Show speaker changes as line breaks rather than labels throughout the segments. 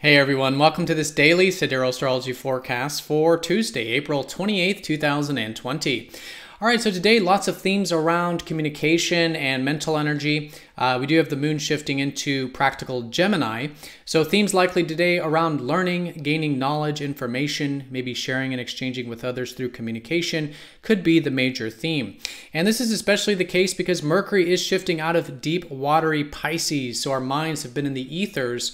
Hey everyone, welcome to this daily Sidereal Astrology forecast for Tuesday, April 28th, 2020. All right, so today lots of themes around communication and mental energy. We do have the moon shifting into practical Gemini. So themes likely today around learning, gaining knowledge, information, maybe sharing and exchanging with others through communication could be the major theme. And this is especially the case because Mercury is shifting out of deep, watery Pisces. So our minds have been in the ethers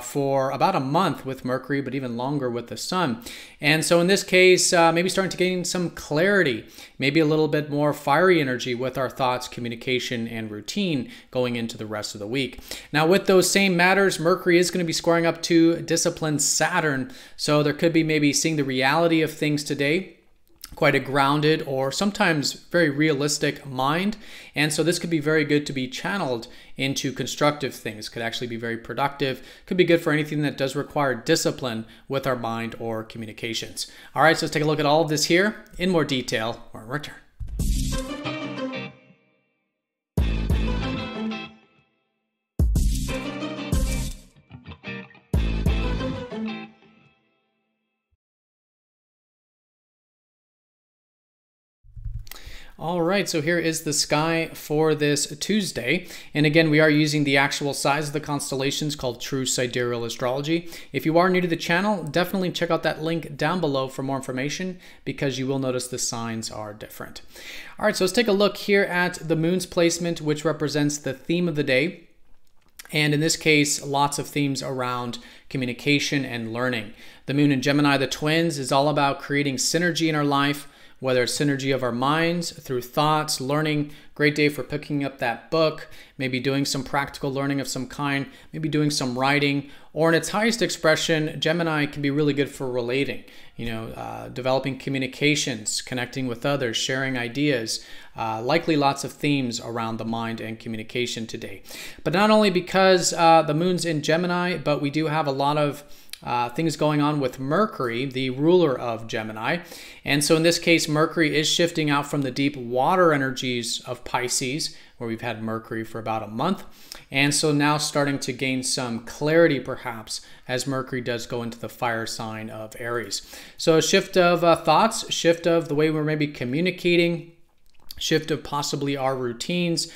for about a month with Mercury, but even longer with the sun. And so in this case, maybe starting to gain some clarity, maybe a little bit more fiery energy with our thoughts, communication, and routine going into the rest of the week. Now, with those same matters, Mercury is going to be squaring up to disciplined Saturn. So there could be maybe seeing the reality of things today, quite a grounded or sometimes very realistic mind. And so this could be very good to be channeled into constructive things, could actually be very productive, could be good for anything that does require discipline with our mind or communications. All right, so let's take a look at all of this here in more detail when we return. All right, so here is the sky for this Tuesday. And again, we are using the actual size of the constellations called True Sidereal Astrology. If you are new to the channel, definitely check out that link down below for more information because you will notice the signs are different. All right, so let's take a look here at the moon's placement, which represents the theme of the day. And in this case, lots of themes around communication and learning. The moon in Gemini, the twins, is all about creating synergy in our life, whether it's synergy of our minds through thoughts, learning. Great day for picking up that book, maybe doing some practical learning of some kind, maybe doing some writing, or in its highest expression, Gemini can be really good for relating, developing communications, connecting with others, sharing ideas, likely lots of themes around the mind and communication today. But not only because the moon's in Gemini, but we do have a lot of things going on with Mercury, the ruler of Gemini. And so in this case, Mercury is shifting out from the deep water energies of Pisces, where we've had Mercury for about a month. And so now starting to gain some clarity, perhaps, as Mercury does go into the fire sign of Aries. So a shift of thoughts, shift of the way we're maybe communicating, shift of possibly our routines,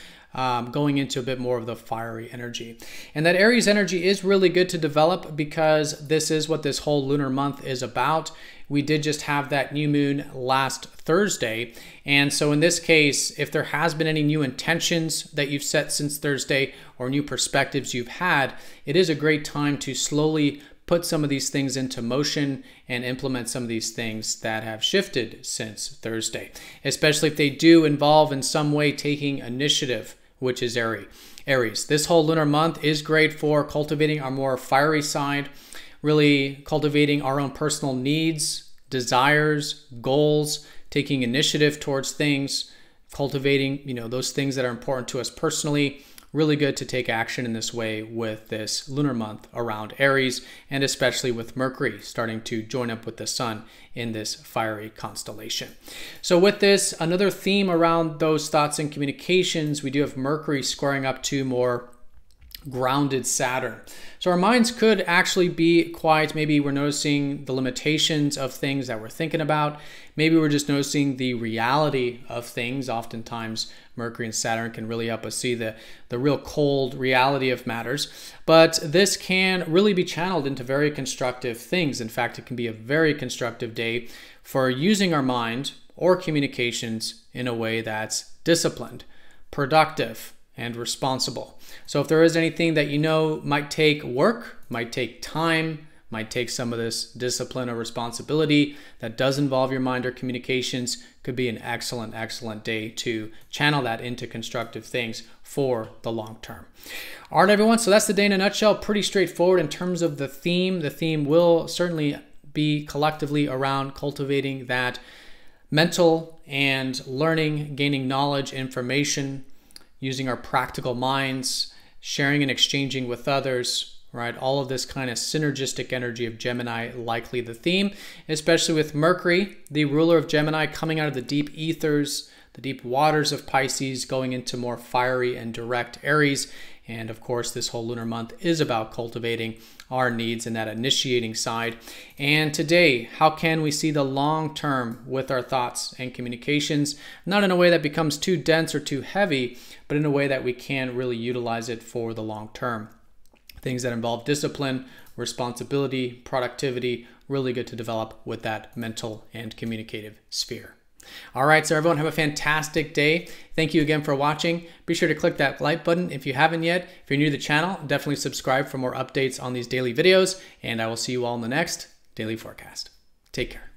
going into a bit more of the fiery energy. And that Aries energy is really good to develop because this is what this whole lunar month is about. We did just have that new moon last Thursday. And so in this case, if there has been any new intentions that you've set since Thursday or new perspectives you've had, it is a great time to slowly put some of these things into motion and implement some of these things that have shifted since Thursday, especially if they do involve in some way taking initiative, which is Aries. This whole lunar month is great for cultivating our more fiery side, really cultivating our own personal needs, desires, goals, taking initiative towards things, cultivating, those things that are important to us personally. Really good to take action in this way with this lunar month around Aries, and especially with Mercury starting to join up with the sun in this fiery constellation. So with this, another theme around those thoughts and communications, we do have Mercury squaring up to more grounded Saturn. So our minds could actually be quite, maybe we're noticing the limitations of things that we're thinking about. Maybe we're just noticing the reality of things. Oftentimes Mercury and Saturn can really help us see the real cold reality of matters. But this can really be channeled into very constructive things. In fact, it can be a very constructive day for using our mind or communications in a way that's disciplined, productive, and responsible. So if there is anything that might take work, might take time, might take some of this discipline or responsibility that does involve your mind or communications, could be an excellent, excellent day to channel that into constructive things for the long term. All right, everyone, so that's the day in a nutshell. Pretty straightforward in terms of the theme. The theme will certainly be collectively around cultivating that mental and learning, gaining knowledge, information, using our practical minds, sharing and exchanging with others, right? All of this kind of synergistic energy of Gemini, likely the theme, especially with Mercury, the ruler of Gemini, coming out of the deep ethers, the deep waters of Pisces, going into more fiery and direct Aries. And of course, this whole lunar month is about cultivating our needs and that initiating side. And today, how can we see the long term with our thoughts and communications, not in a way that becomes too dense or too heavy, but in a way that we can really utilize it for the long term. Things that involve discipline, responsibility, productivity, really good to develop with that mental and communicative sphere. All right, so everyone have a fantastic day. Thank you again for watching. Be sure to click that like button if you haven't yet. If you're new to the channel, definitely subscribe for more updates on these daily videos, and I will see you all in the next daily forecast. Take care.